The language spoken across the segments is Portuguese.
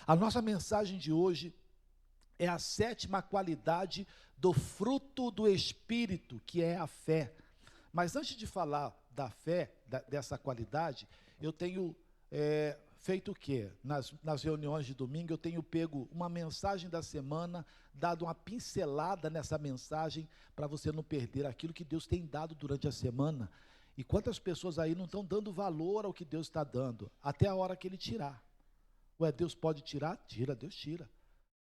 A nossa mensagem de hoje é a sétima qualidade do fruto do Espírito, que é a fé. Mas antes de falar da fé, dessa qualidade, eu tenho feito o quê? Nas reuniões de domingo, eu tenho pego uma mensagem da semana, dado uma pincelada nessa mensagem, para você não perder aquilo que Deus tem dado durante a semana. E quantas pessoas aí não estão dando valor ao que Deus está dando, até a hora que Ele tirar. Ué, Deus pode tirar? Tira, Deus tira.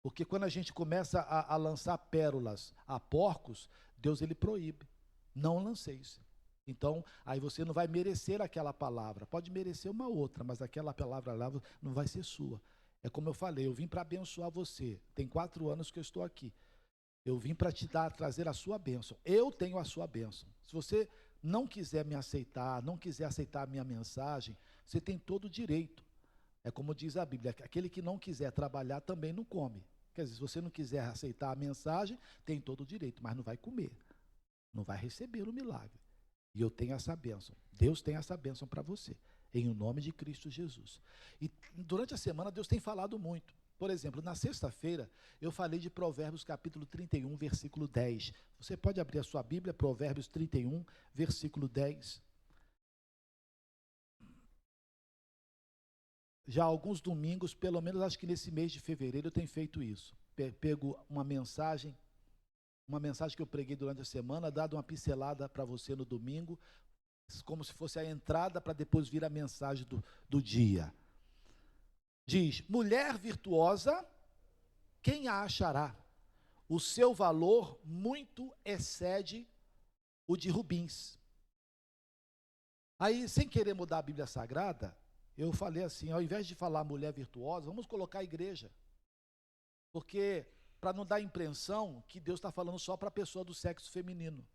Porque quando a gente começa a lançar pérolas a porcos, Deus ele proíbe. Não lanceis. Então, aí você não vai merecer aquela palavra. Pode merecer uma outra, mas aquela palavra lá não vai ser sua. É como eu falei, eu vim para abençoar você. Tem 4 anos que eu estou aqui. Eu vim para te trazer a sua bênção. Eu tenho a sua bênção. Se você não quiser me aceitar, não quiser aceitar a minha mensagem, você tem todo o direito. É como diz a Bíblia, aquele que não quiser trabalhar também não come. Quer dizer, se você não quiser aceitar a mensagem, tem todo o direito, mas não vai comer, não vai receber o milagre. E eu tenho essa bênção, Deus tem essa bênção para você, em nome de Cristo Jesus. E durante a semana Deus tem falado muito. Por exemplo, na sexta-feira, eu falei de Provérbios capítulo 31, versículo 10. Você pode abrir a sua Bíblia, Provérbios 31, versículo 10. Já há alguns domingos, pelo menos acho que nesse mês de fevereiro, eu tenho feito isso. Pego uma mensagem que eu preguei durante a semana, dado uma pincelada para você no domingo, como se fosse a entrada para depois vir a mensagem do dia. Diz: mulher virtuosa, quem a achará? O seu valor muito excede o de rubins. Aí, sem querer mudar a Bíblia Sagrada, eu falei assim, ao invés de falar mulher virtuosa, vamos colocar a igreja. Porque, para não dar a impressão que Deus está falando só para a pessoa do sexo feminino.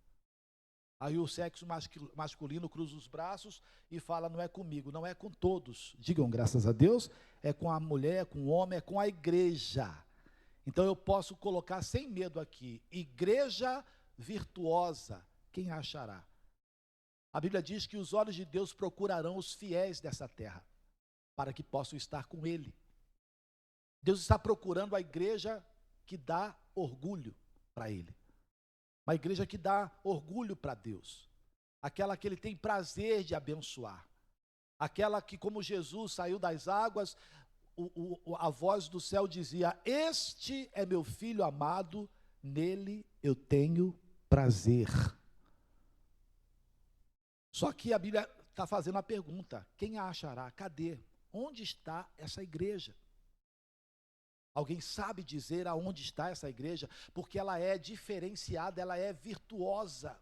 Aí o sexo masculino cruza os braços e fala, não é comigo, não é com todos. Digam graças a Deus, é com a mulher, é com o homem, é com a igreja. Então eu posso colocar sem medo aqui, igreja virtuosa, quem a achará? A Bíblia diz que os olhos de Deus procurarão os fiéis dessa terra, para que possam estar com Ele. Deus está procurando a igreja que dá orgulho para Ele. Uma igreja que dá orgulho para Deus. Aquela que Ele tem prazer de abençoar. Aquela que, como Jesus saiu das águas, a voz do céu dizia: este é meu filho amado, nele eu tenho prazer. Só que a Bíblia está fazendo a pergunta: quem a achará? Cadê? Onde está essa igreja? Alguém sabe dizer aonde está essa igreja? Porque ela é diferenciada, ela é virtuosa.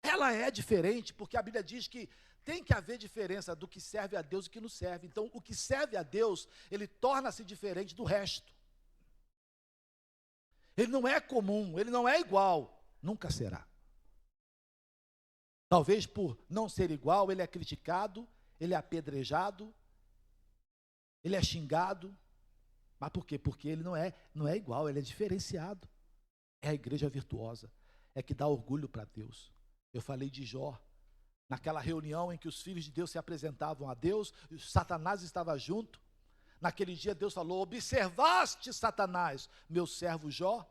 Ela é diferente, porque a Bíblia diz que tem que haver diferença do que serve a Deus e que não serve. Então, o que serve a Deus, ele torna-se diferente do resto. Ele não é comum, ele não é igual, nunca será. Talvez por não ser igual, ele é criticado, ele é apedrejado, ele é xingado. Mas por quê? Porque ele não é igual, ele é diferenciado. É a igreja virtuosa, é que dá orgulho para Deus. Eu falei de Jó, naquela reunião em que os filhos de Deus se apresentavam a Deus, e Satanás estava junto. Naquele dia Deus falou: observaste, Satanás, meu servo Jó?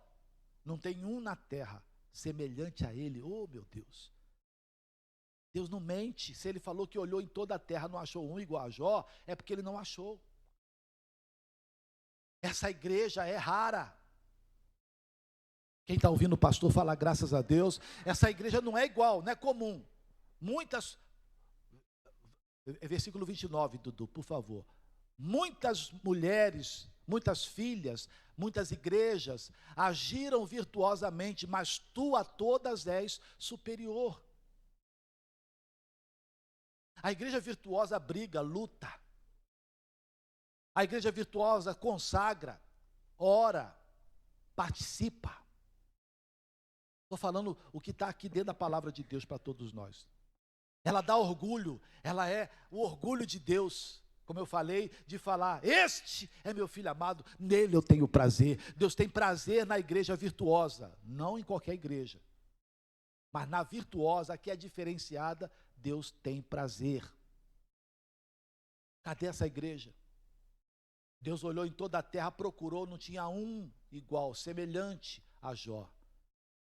Não tem um na terra semelhante a ele. Oh, meu Deus. Deus não mente. Se ele falou que olhou em toda a terra, não achou um igual a Jó, é porque ele não achou. Essa igreja é rara. Quem está ouvindo o pastor falar graças a Deus, essa igreja não é igual, não é comum. Muitas, versículo 29, Dudu, por favor. Muitas mulheres, muitas filhas, muitas igrejas agiram virtuosamente, mas tu a todas és superior. A igreja virtuosa briga, luta. A igreja virtuosa consagra, ora, participa. Estou falando o que está aqui dentro da palavra de Deus para todos nós. Ela dá orgulho, ela é o orgulho de Deus. Como eu falei, de falar, este é meu filho amado, nele eu tenho prazer. Deus tem prazer na igreja virtuosa, não em qualquer igreja. Mas na virtuosa, que é diferenciada, Deus tem prazer. Cadê essa igreja? Deus olhou em toda a terra, procurou, não tinha um igual, semelhante a Jó.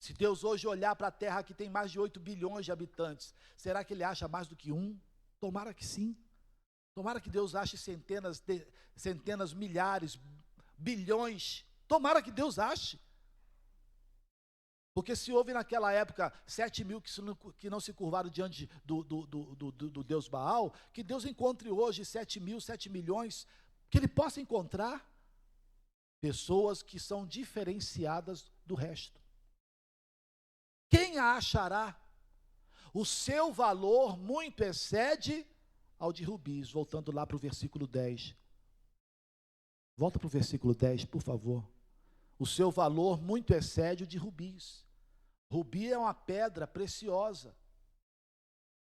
Se Deus hoje olhar para a terra que tem mais de 8 bilhões de habitantes, será que Ele acha mais do que um? Tomara que sim. Tomara que Deus ache centenas, milhares, bilhões. Tomara que Deus ache. Porque se houve naquela época 7.000 que não se curvaram diante do Deus Baal, que Deus encontre hoje 7.000, 7 milhões, que Ele possa encontrar pessoas que são diferenciadas do resto. Quem a achará? O seu valor muito excede ao de rubis. Voltando lá para o versículo 10. Volta para o versículo 10, por favor. O seu valor muito excede o de rubis. Rubi é uma pedra preciosa.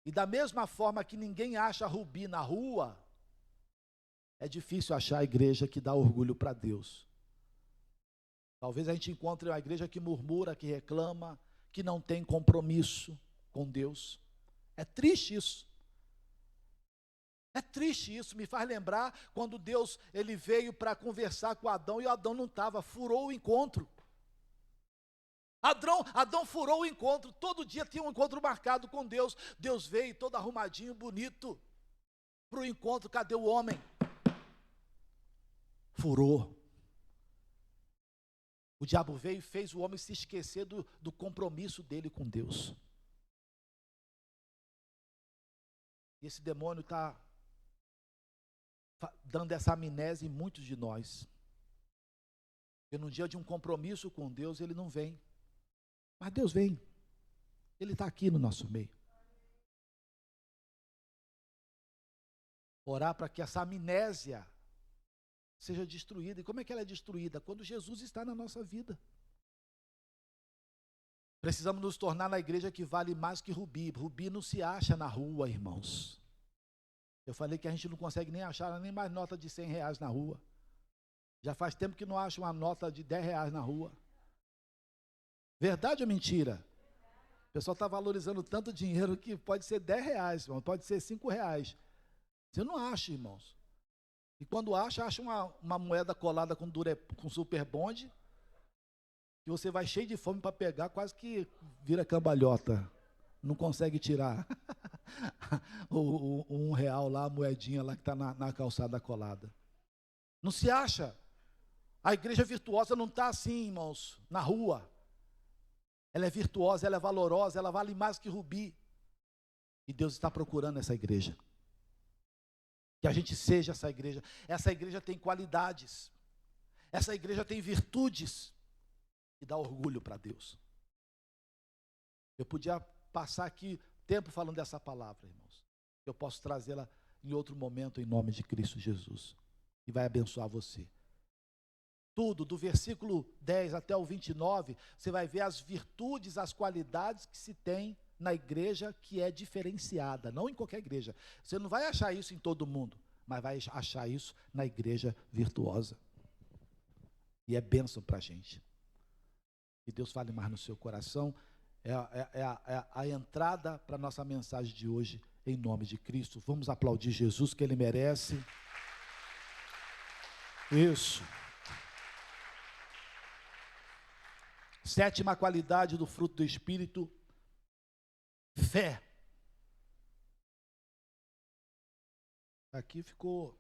E da mesma forma que ninguém acha rubi na rua, é difícil achar a igreja que dá orgulho para Deus. Talvez a gente encontre uma igreja que murmura, que reclama, que não tem compromisso com Deus. É triste isso. É triste isso, me faz lembrar quando Deus ele veio para conversar com Adão e Adão não estava, furou o encontro. Adão furou o encontro, todo dia tinha um encontro marcado com Deus. Deus veio todo arrumadinho, bonito, para o encontro, cadê o homem? Furou. O diabo veio e fez o homem se esquecer do compromisso dele com Deus. E esse demônio está dando essa amnésia em muitos de nós. Porque no dia de um compromisso com Deus, ele não vem. Mas Deus vem. Ele está aqui no nosso meio. Orar para que essa amnésia seja destruída. E como é que ela é destruída? Quando Jesus está na nossa vida. Precisamos nos tornar na igreja que vale mais que rubi. Rubi não se acha na rua, irmãos. Eu falei que a gente não consegue nem achar nem mais nota de 100 reais na rua. Já faz tempo que não acha uma nota de 10 reais na rua. Verdade ou mentira? O pessoal está valorizando tanto dinheiro que pode ser 10 reais, irmão, pode ser 5 reais. Você não acha, irmãos. E quando acha uma moeda colada com super bonde, que você vai cheio de fome para pegar, quase que vira cambalhota. Não consegue tirar o R$1 lá, a moedinha lá que está na calçada colada. Não se acha. A igreja virtuosa não está assim, irmãos, na rua. Ela é virtuosa, ela é valorosa, ela vale mais que rubi. E Deus está procurando essa igreja. Que a gente seja essa igreja. Essa igreja tem qualidades. Essa igreja tem virtudes. E dá orgulho para Deus. Eu podia passar aqui tempo falando dessa palavra, irmãos. Eu posso trazê-la em outro momento em nome de Cristo Jesus. E vai abençoar você. Tudo, do versículo 10 até o 29, você vai ver as virtudes, as qualidades que se tem na igreja que é diferenciada, não em qualquer igreja. Você não vai achar isso em todo mundo, mas vai achar isso na igreja virtuosa. E é bênção para a gente. Que Deus fale mais no seu coração. É a entrada para a nossa mensagem de hoje, em nome de Cristo. Vamos aplaudir Jesus, que Ele merece. Isso. Sétima qualidade do fruto do Espírito, fé. Aqui ficou...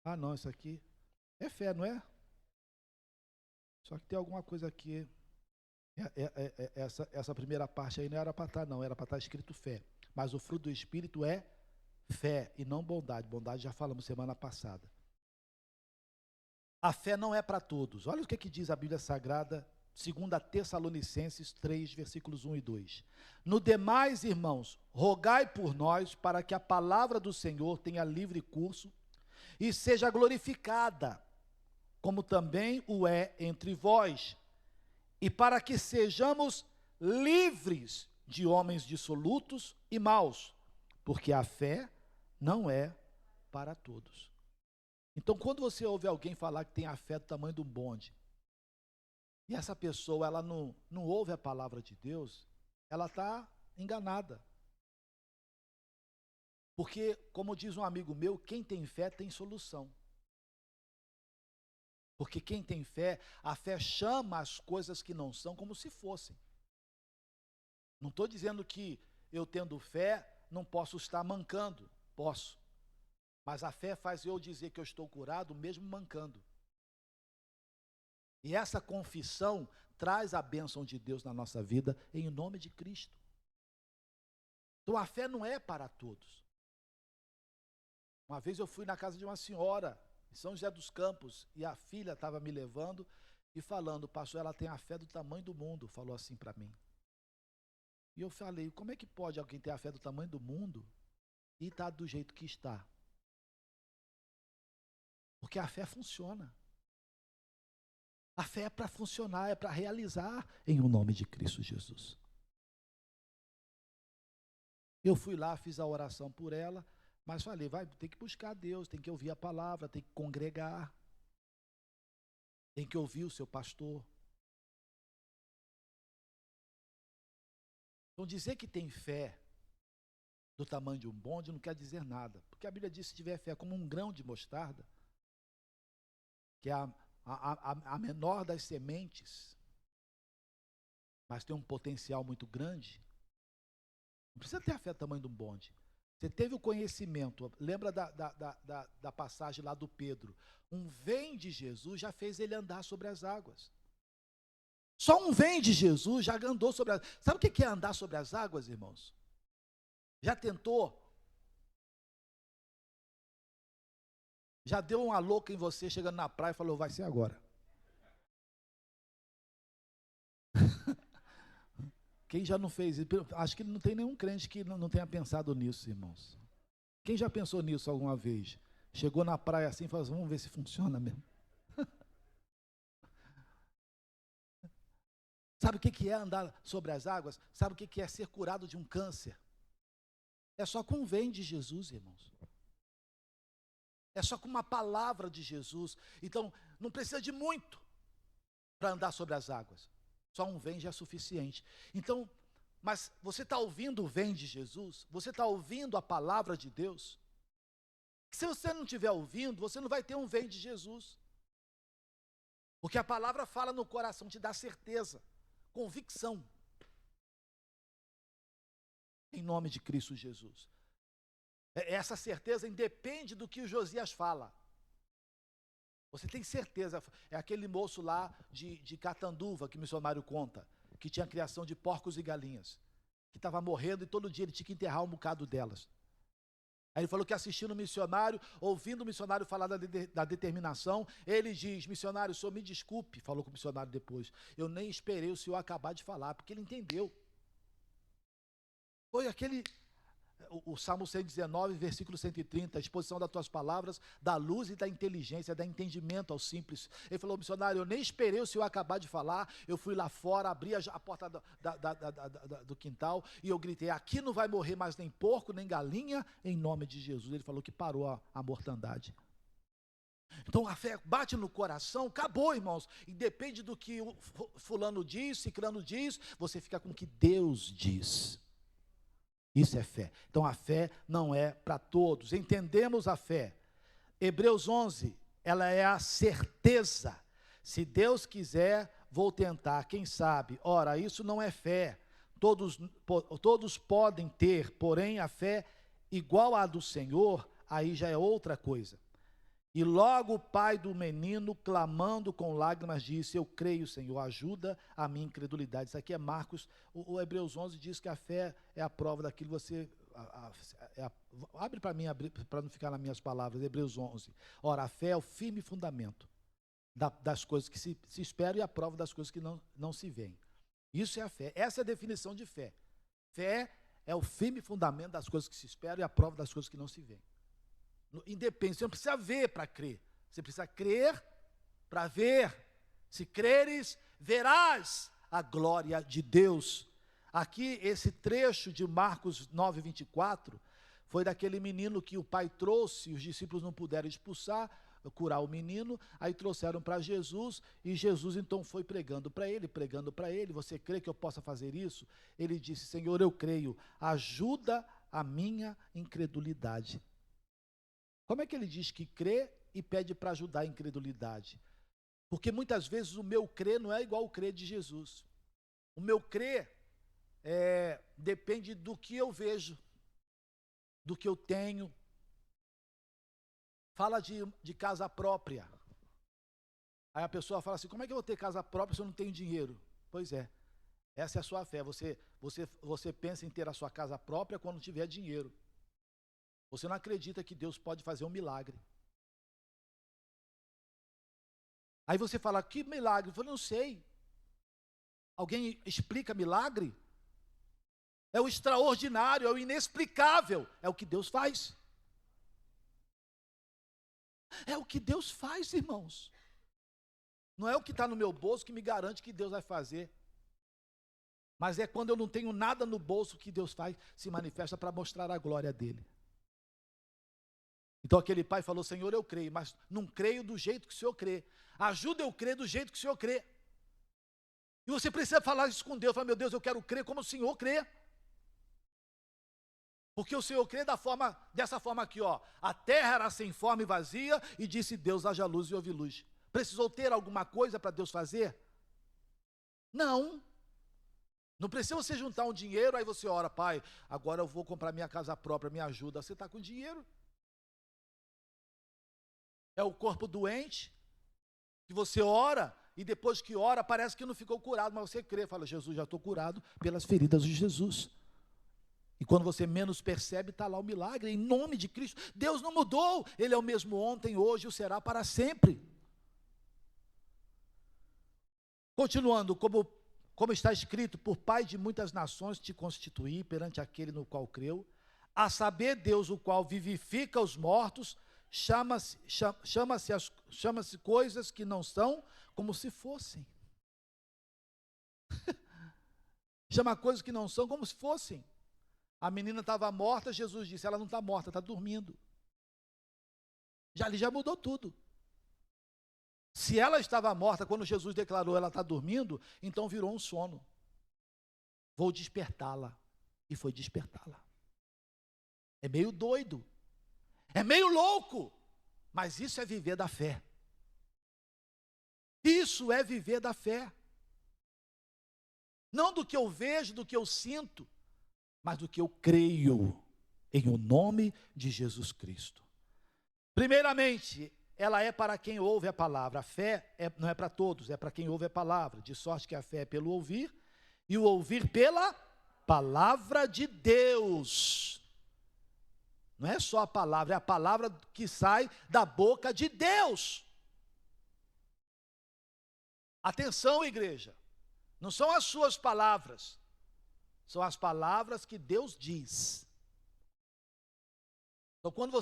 Ah, não, isso aqui é fé, não é? Só que tem alguma coisa aqui. Essa primeira parte aí não era para estar, não. Era para estar escrito fé. Mas o fruto do Espírito é fé e não bondade. Bondade já falamos semana passada. A fé não é para todos. Olha o que diz a Bíblia Sagrada, 2 Tessalonicenses 3, versículos 1 e 2. No demais, irmãos, rogai por nós para que a palavra do Senhor tenha livre curso e seja glorificada, como também o é entre vós, e para que sejamos livres de homens dissolutos e maus, porque a fé não é para todos. Então, quando você ouve alguém falar que tem a fé do tamanho de um bonde, e essa pessoa ela não ouve a palavra de Deus, ela está enganada. Porque, como diz um amigo meu, quem tem fé tem solução. Porque quem tem fé, a fé chama as coisas que não são como se fossem. Não estou dizendo que eu tendo fé não posso estar mancando. Posso. Mas a fé faz eu dizer que eu estou curado mesmo mancando. E essa confissão traz a bênção de Deus na nossa vida em nome de Cristo. Então a fé não é para todos. Uma vez eu fui na casa de uma senhora, em São José dos Campos, e a filha estava me levando e falando, pastor, ela tem a fé do tamanho do mundo, falou assim para mim. E eu falei, como é que pode alguém ter a fé do tamanho do mundo e estar do jeito que está? Porque a fé funciona. A fé é para funcionar, é para realizar em o nome de Cristo Jesus. Eu fui lá, fiz a oração por ela, mas falei, tem que buscar Deus, tem que ouvir a palavra, tem que congregar, tem que ouvir o seu pastor. Então dizer que tem fé do tamanho de um bonde não quer dizer nada, porque a Bíblia diz que se tiver fé como um grão de mostarda, que é a menor das sementes, mas tem um potencial muito grande, não precisa ter a fé do tamanho de um bonde. Você teve o conhecimento, lembra da passagem lá do Pedro, um vem de Jesus já fez ele andar sobre as águas. Só um vem de Jesus já andou sobre as águas. Sabe o que é andar sobre as águas, irmãos? Já tentou? Já deu uma louca em você chegando na praia e falou, vai ser agora. Quem já não fez isso? Acho que não tem nenhum crente que não tenha pensado nisso, irmãos. Quem já pensou nisso alguma vez? Chegou na praia assim e falou assim, vamos ver se funciona mesmo. Sabe o que é andar sobre as águas? Sabe o que é ser curado de um câncer? É só com o vem de Jesus, irmãos. É só com uma palavra de Jesus. Então, não precisa de muito para andar sobre as águas. Só um vem já é suficiente. Então, mas você está ouvindo o vem de Jesus? Você está ouvindo a palavra de Deus? Se você não estiver ouvindo, você não vai ter um vem de Jesus. Porque a palavra fala no coração, te dá certeza, convicção. Em nome de Cristo Jesus. Essa certeza independe do que o Josias fala. Você tem certeza, é aquele moço lá de Catanduva, que o missionário conta, que tinha criação de porcos e galinhas, que estava morrendo e todo dia ele tinha que enterrar um bocado delas. Aí ele falou que assistindo o missionário, ouvindo o missionário falar da determinação, ele diz, missionário, o senhor me desculpe, falou com o missionário depois, eu nem esperei o senhor acabar de falar, porque ele entendeu. Foi aquele... O Salmo 119, versículo 130, a exposição das tuas palavras, da luz e da inteligência, da entendimento aos simples. Ele falou, missionário, eu nem esperei o senhor acabar de falar, eu fui lá fora, abri a porta do quintal, e eu gritei, aqui não vai morrer mais nem porco, nem galinha, em nome de Jesus. Ele falou que parou a mortandade. Então a fé bate no coração, acabou, irmãos, e depende do que o fulano diz, ciclano diz, você fica com o que Deus diz. Isso é fé. Então a fé não é para todos. Entendemos a fé. Hebreus 11, ela é a certeza. Se Deus quiser, vou tentar, quem sabe. Ora, isso não é fé. Todos podem ter, porém a fé igual à do Senhor, aí já é outra coisa. E logo o pai do menino, clamando com lágrimas, disse, eu creio, Senhor, ajuda a minha incredulidade. Isso aqui é Marcos, o Hebreus 11 diz que a fé é a prova daquilo que você... abre para mim, para não ficar nas minhas palavras, Hebreus 11. Ora, a fé é o firme fundamento das coisas que se esperam e a prova das coisas que não se veem. Isso é a fé, essa é a definição de fé. Fé é o firme fundamento das coisas que se esperam e a prova das coisas que não se veem. Independente, você não precisa ver para crer, você precisa crer para ver. Se creres, verás a glória de Deus. Aqui, esse trecho de Marcos 9, 24, foi daquele menino que o pai trouxe, os discípulos não puderam expulsar, curar o menino, aí trouxeram para Jesus, e Jesus então foi pregando para ele, você crê que eu possa fazer isso? Ele disse, Senhor, eu creio, ajuda a minha incredulidade. Como é que ele diz que crê e pede para ajudar a incredulidade? Porque muitas vezes o meu crer não é igual ao crer de Jesus. O meu crer depende do que eu vejo, do que eu tenho. Fala de casa própria. Aí a pessoa fala assim, como é que eu vou ter casa própria se eu não tenho dinheiro? Pois é, essa é a sua fé. Você pensa em ter a sua casa própria quando tiver dinheiro. Você não acredita que Deus pode fazer um milagre. Aí você fala, que milagre? Eu falo, não sei. Alguém explica milagre? É o extraordinário, é o inexplicável. É o que Deus faz. É o que Deus faz, irmãos. Não é o que está no meu bolso que me garante que Deus vai fazer. Mas é quando eu não tenho nada no bolso que Deus faz, se manifesta para mostrar a glória dele. Então aquele pai falou, Senhor, eu creio, mas não creio do jeito que o Senhor crê. Ajuda eu a crer do jeito que o Senhor crê. E você precisa falar isso com Deus. Fala, meu Deus, eu quero crer como o Senhor crê. Porque o Senhor crê dessa forma aqui, ó. A terra era sem forma e vazia, e disse Deus, haja luz e houve luz. Precisou ter alguma coisa para Deus fazer? Não. Não precisa você juntar um dinheiro, aí você ora, pai, agora eu vou comprar minha casa própria, me ajuda. Você está com dinheiro. É o corpo doente, que você ora, e depois que ora, parece que não ficou curado, mas você crê, fala, Jesus, já estou curado pelas feridas de Jesus. E quando você menos percebe, está lá o milagre, em nome de Cristo. Deus não mudou, Ele é o mesmo ontem, hoje, o será para sempre. Continuando, como está escrito, por Pai de muitas nações te constituí perante aquele no qual creu, a saber Deus, o qual vivifica os mortos, chama-se coisas que não são como se fossem. Chama coisas que não são como se fossem. A menina estava morta, Jesus disse, ela não está morta, está dormindo. Ali já mudou tudo. Se ela estava morta, quando Jesus declarou ela está dormindo, então virou um sono. Vou despertá-la. E foi despertá-la. É meio doido. É meio louco. Mas isso é viver da fé. Isso é viver da fé. Não do que eu vejo, do que eu sinto, mas do que eu creio em o nome de Jesus Cristo. Primeiramente, ela é para quem ouve a palavra. A fé não é para todos, é para quem ouve a palavra. De sorte que a fé é pelo ouvir, e o ouvir pela palavra de Deus. Não é só a palavra, é a palavra que sai da boca de Deus. Atenção, igreja. Não são as suas palavras, são as palavras que Deus diz. Então, quando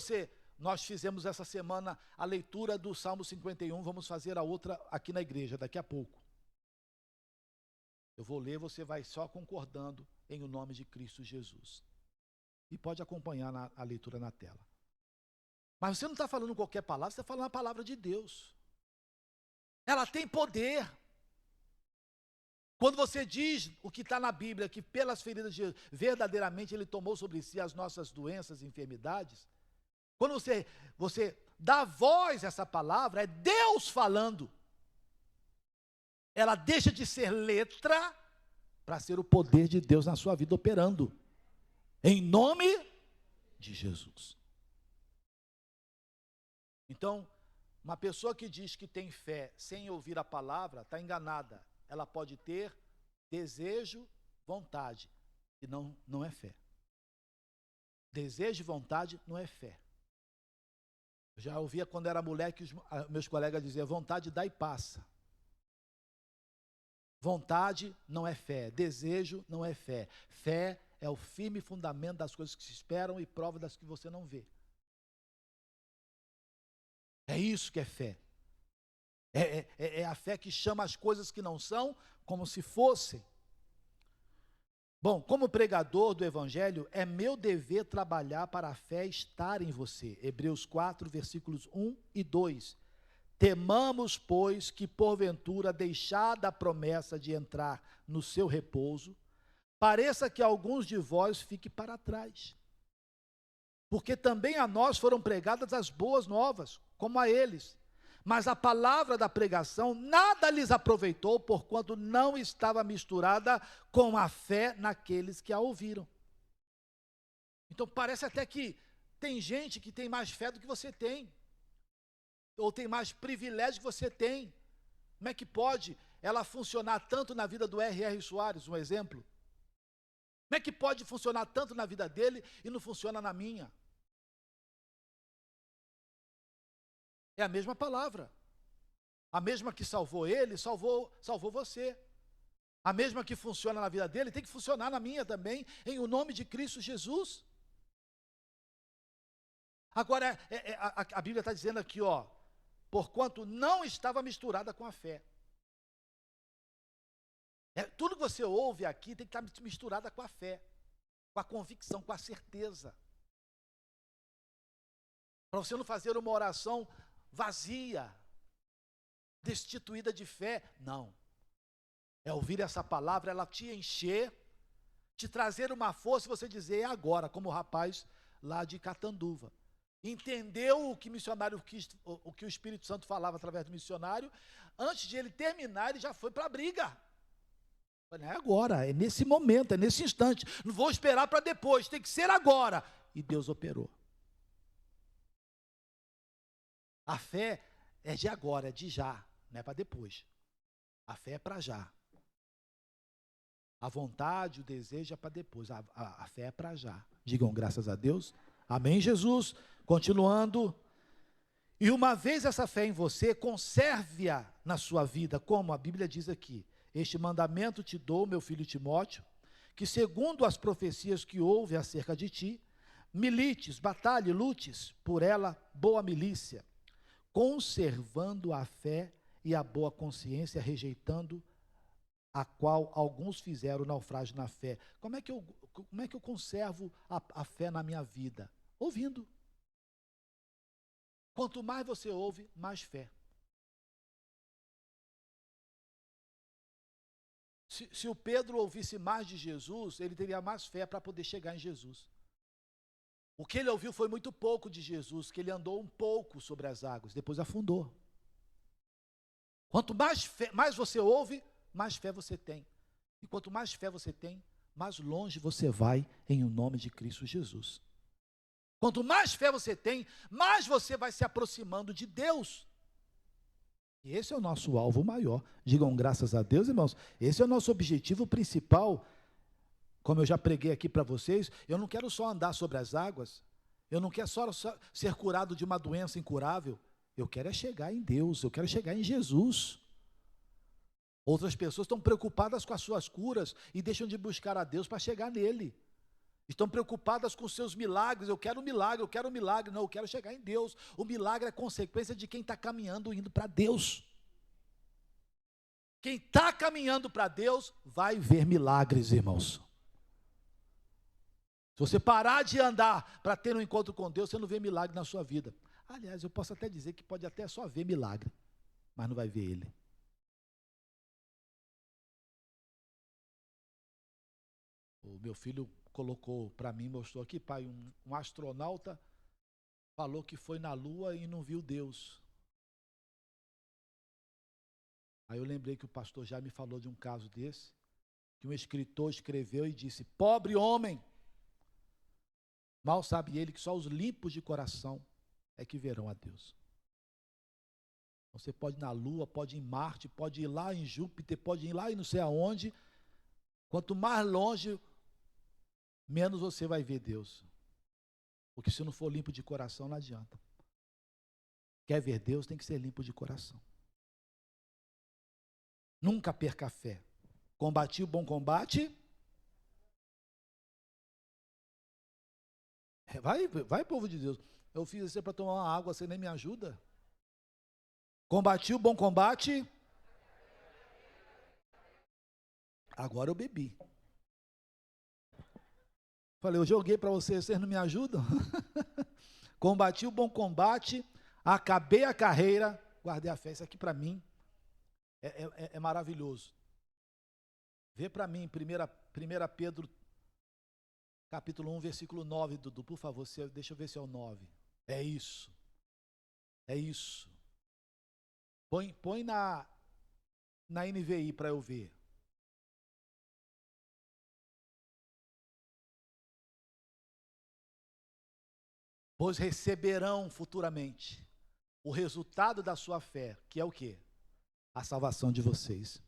nós fizemos essa semana a leitura do Salmo 51, vamos fazer a outra aqui na igreja, daqui a pouco. Eu vou ler, você vai só concordando em o nome de Cristo Jesus. E pode acompanhar a leitura na tela. Mas você não está falando qualquer palavra, você está falando a palavra de Deus. Ela tem poder. Quando você diz o que está na Bíblia, que pelas feridas de Jesus, verdadeiramente Ele tomou sobre si as nossas doenças e enfermidades, quando você dá voz a essa palavra, é Deus falando. Ela deixa de ser letra para ser o poder de Deus na sua vida operando. Em nome de Jesus. Então, uma pessoa que diz que tem fé sem ouvir a palavra, está enganada. Ela pode ter desejo, vontade, e não é fé. Desejo e vontade não é fé. Eu já ouvia quando era mulher que meus colegas diziam, vontade dá e passa. Vontade não é fé, desejo não é fé. Fé é o firme fundamento das coisas que se esperam e prova das que você não vê. É isso que é fé. É a fé que chama as coisas que não são como se fossem. Bom, como pregador do Evangelho, é meu dever trabalhar para a fé estar em você. Hebreus 4, versículos 1 e 2. Temamos, pois, que porventura, deixada a promessa de entrar no seu repouso, pareça que alguns de vós fiquem para trás. porque também a nós foram pregadas as boas novas, como a eles. Mas a palavra da pregação nada lhes aproveitou, porquanto não estava misturada com a fé naqueles que a ouviram. Então parece até que tem gente que tem mais fé do que você tem, ou tem mais privilégio que você tem. Como é que pode ela funcionar tanto na vida do R.R. Soares, um exemplo? Como é que pode funcionar tanto na vida dele e não funciona na minha? É a mesma palavra. A mesma que salvou ele, salvou você. A mesma que funciona na vida dele, tem que funcionar na minha também, em o nome de Cristo Jesus. Agora, a Bíblia está dizendo aqui, ó, porquanto não estava misturada com a fé. Tudo que você ouve aqui tem que estar misturada com a fé, com a convicção, com a certeza. Para você não fazer uma oração vazia, destituída de fé. Não. É ouvir essa palavra, ela te encher, te trazer uma força e você dizer, é agora, como o rapaz lá de Catanduva. Entendeu o que o que o Espírito Santo falava através do missionário, antes de ele terminar, ele já foi para a briga. É agora, é nesse momento, é nesse instante. Não vou esperar para depois, tem que ser agora. E Deus operou. A fé é de agora, é de já, não é para depois. A fé é para já. A vontade, o desejo é para depois. A fé é para já. Digam graças a Deus. Amém, Jesus? Continuando. E uma vez essa fé em você, conserve-a na sua vida, como a Bíblia diz aqui. Este mandamento te dou, meu filho Timóteo, que segundo as profecias que houve acerca de ti, milites, batalhe, lutes por ela, boa milícia, conservando a fé e a boa consciência, rejeitando a qual alguns fizeram naufrágio na fé. Como é que eu conservo a fé na minha vida? Ouvindo. Quanto mais você ouve, mais fé. Se o Pedro ouvisse mais de Jesus, ele teria mais fé para poder chegar em Jesus. O que ele ouviu foi muito pouco de Jesus, que ele andou um pouco sobre as águas, depois afundou. Quanto mais você ouve, mais fé você tem. E quanto mais fé você tem, mais longe você vai em o nome de Cristo Jesus. Quanto mais fé você tem, mais você vai se aproximando de Deus. E esse é o nosso alvo maior. Digam graças a Deus, irmãos. Esse é o nosso objetivo principal. Como eu já preguei aqui para vocês, eu não quero só andar sobre as águas. Eu não quero só ser curado de uma doença incurável. Eu quero é chegar em Deus, eu quero chegar em Jesus. Outras pessoas estão preocupadas com as suas curas e deixam de buscar a Deus para chegar nele. Estão preocupadas com os seus milagres. Eu quero um milagre, eu quero um milagre. Não, eu quero chegar em Deus. O milagre é consequência de quem está caminhando, indo para Deus. Quem está caminhando para Deus, vai ver milagres, irmãos. Se você parar de andar para ter um encontro com Deus, você não vê milagre na sua vida. Aliás, eu posso até dizer que pode até só ver milagre, mas não vai ver ele. O meu filho colocou para mim, mostrou aqui, pai, um astronauta falou que foi na Lua e não viu Deus. Aí eu lembrei que o pastor já me falou de um caso desse, que um escritor escreveu e disse, pobre homem, mal sabe ele que só os limpos de coração é que verão a Deus. Você pode ir na Lua, pode ir em Marte, pode ir lá em Júpiter, pode ir lá e não sei aonde, quanto mais longe, menos você vai ver Deus. Porque se não for limpo de coração, não adianta. Quer ver Deus, tem que ser limpo de coração. Nunca perca a fé. Combati o bom combate. Vai, povo de Deus. Eu fiz isso para tomar uma água, você nem me ajuda. Combati o bom combate. Agora eu bebi. Falei, eu joguei para vocês não me ajudam? Combati o bom combate, acabei a carreira, guardei a fé. Isso aqui para mim é maravilhoso. Vê para mim, 1 Pedro capítulo 1, versículo 9, Dudu, por favor, deixa eu ver se é o 9. É isso. É isso. Põe na NVI para eu ver. Pois receberão futuramente o resultado da sua fé, que é o quê? A salvação de vocês.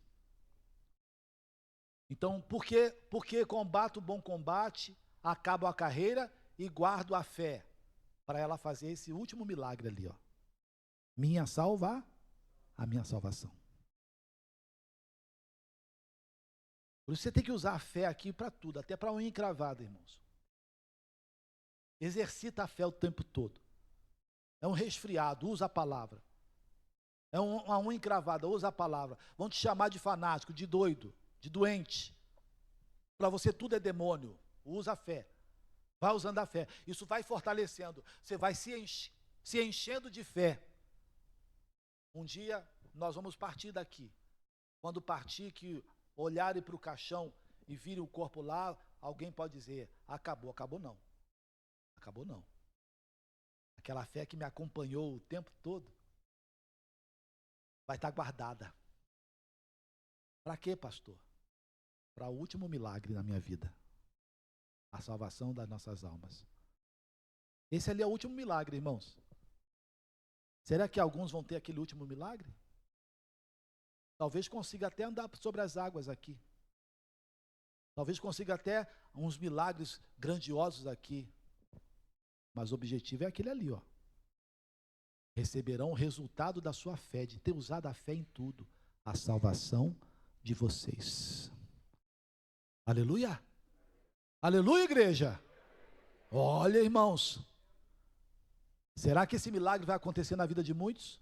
Então, porque combato o bom combate, acabo a carreira e guardo a fé, para ela fazer esse último milagre ali, ó. A minha salvação. Por isso você tem que usar a fé aqui para tudo, até para unha encravada, irmãos. Exercita a fé o tempo todo. É um resfriado, usa a palavra. É uma unha encravada, usa a palavra. Vão te chamar de fanático, de doido, de doente. Para você tudo é demônio. Usa a fé. Vai usando a fé. Isso vai fortalecendo. Você vai se enchendo de fé. Um dia nós vamos partir daqui. Quando partir, que olharem para o caixão e virem o corpo lá, alguém pode dizer, acabou. Acabou não. Acabou não. Aquela fé que me acompanhou o tempo todo vai estar guardada. Para quê, pastor? Para o último milagre na minha vida. A salvação das nossas almas. Esse ali é o último milagre, irmãos. Será que alguns vão ter aquele último milagre? Talvez consiga até andar sobre as águas aqui. Talvez consiga até uns milagres grandiosos aqui. Mas o objetivo é aquele ali, ó. Receberão o resultado da sua fé, de ter usado a fé em tudo, a salvação de vocês. Aleluia! Aleluia, igreja! Olha, irmãos, será que esse milagre vai acontecer na vida de muitos?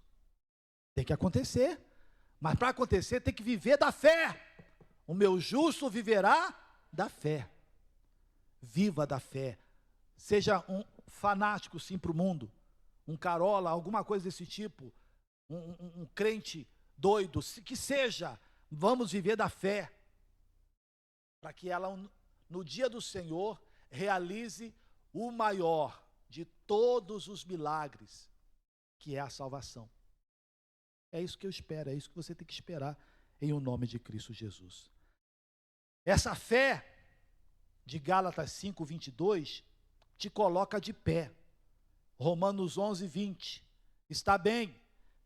Tem que acontecer, mas para acontecer tem que viver da fé. O meu justo viverá da fé. Viva da fé. Seja um fanático sim para o mundo, um carola, alguma coisa desse tipo, um crente doido, que seja, vamos viver da fé, para que ela, no dia do Senhor, realize o maior de todos os milagres, que é a salvação. É isso que eu espero, é isso que você tem que esperar, em o nome de Cristo Jesus. Essa fé, de Gálatas 5, 22, te coloca de pé. Romanos 11, 20. Está bem,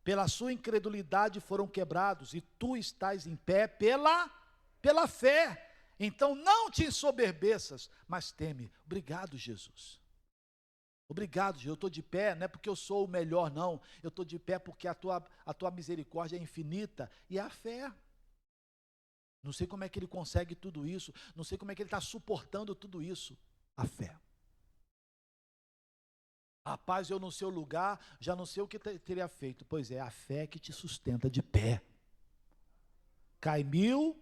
pela sua incredulidade foram quebrados, e tu estás em pé pela fé. Então não te ensoberbeças, mas teme. Obrigado, Jesus. Obrigado, Jesus. Eu estou de pé, não é porque eu sou o melhor, não. Eu estou de pé porque a tua misericórdia é infinita. E é a fé. Não sei como é que ele consegue tudo isso. Não sei como é que ele está suportando tudo isso. A fé. Rapaz, eu no seu lugar, já não sei o que teria feito. Pois é, a fé que te sustenta de pé. Cai 1000,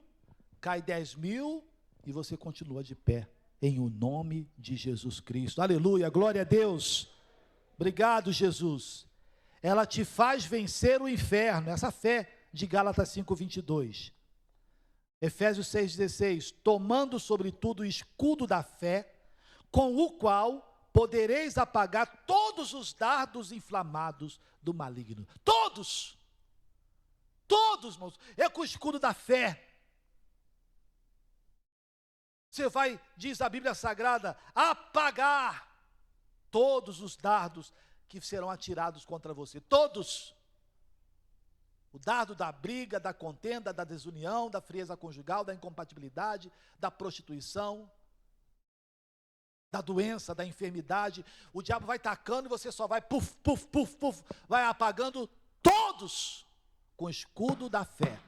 cai 10.000 e você continua de pé. Em o nome de Jesus Cristo. Aleluia, glória a Deus. Obrigado, Jesus. Ela te faz vencer o inferno. Essa fé de Gálatas 5, 22. Efésios 6, 16. Tomando sobretudo o escudo da fé, com o qual podereis apagar todos os dardos inflamados do maligno. Todos, irmãos, é com o escudo da fé. Você vai, diz a Bíblia Sagrada, apagar todos os dardos que serão atirados contra você. Todos. O dardo da briga, da contenda, da desunião, da frieza conjugal, da incompatibilidade, da prostituição, da doença, da enfermidade, o diabo vai tacando e você só vai puf, puf, puf, puf, vai apagando todos com o escudo da fé.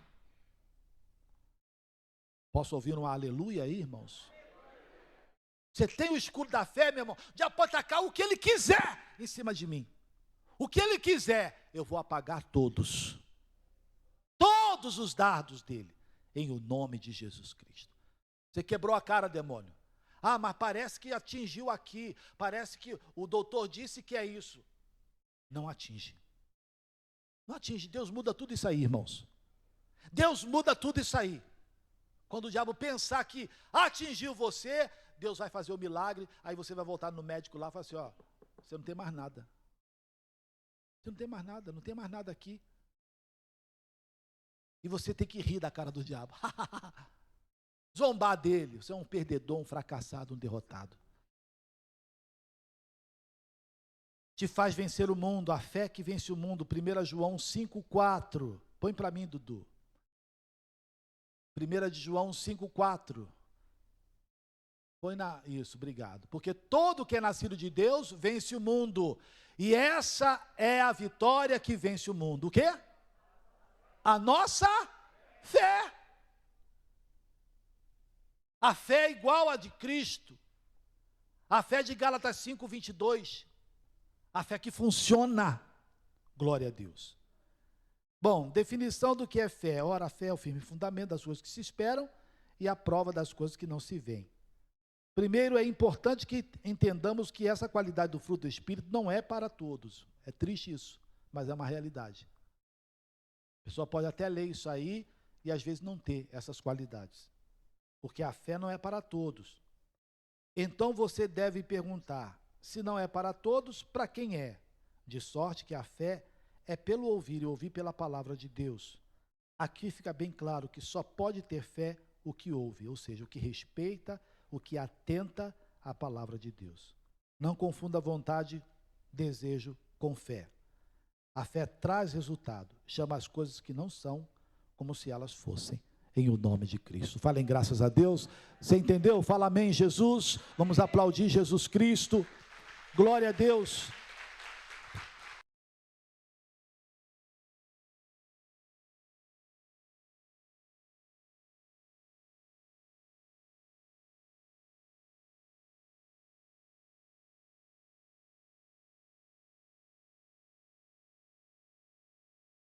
Posso ouvir um aleluia aí, irmãos? Você tem o escudo da fé, meu irmão, o diabo pode tacar o que ele quiser em cima de mim. O que ele quiser, eu vou apagar todos. Todos os dardos dele, em o nome de Jesus Cristo. Você quebrou a cara, demônio. Ah, mas parece que atingiu aqui, parece que o doutor disse que é isso. Não atinge. Não atinge. Deus muda tudo isso aí, irmãos. Deus muda tudo isso aí. Quando o diabo pensar que atingiu você, Deus vai fazer o milagre, aí você vai voltar no médico lá e falar assim, ó, você não tem mais nada. Você não tem mais nada, não tem mais nada aqui. E você tem que rir da cara do diabo. Zombar dele. Você é um perdedor, um fracassado, um derrotado. Te faz vencer o mundo, a fé que vence o mundo. 1 João 5,4. Põe para mim, Dudu. 1 João 5,4. Põe isso, obrigado. Porque todo que é nascido de Deus vence o mundo. E essa é a vitória que vence o mundo. O quê? A nossa fé. A fé é igual a de Cristo. A fé de Gálatas 5:22. A fé que funciona. Glória a Deus. Bom, definição do que é fé. Ora, a fé é o firme fundamento das coisas que se esperam e a prova das coisas que não se veem. Primeiro, é importante que entendamos que essa qualidade do fruto do Espírito não é para todos. É triste isso, mas é uma realidade. A pessoa pode até ler isso aí e às vezes não ter essas qualidades. Porque a fé não é para todos. Então você deve perguntar, se não é para todos, para quem é? De sorte que a fé é pelo ouvir e ouvir pela palavra de Deus. Aqui fica bem claro que só pode ter fé o que ouve, ou seja, o que respeita, o que atenta à palavra de Deus. Não confunda vontade, desejo com fé. A fé traz resultado, chama as coisas que não são como se elas fossem, em o nome de Cristo. Falem graças a Deus. Você entendeu? Fala amém, Jesus. Vamos aplaudir Jesus Cristo. Glória a Deus.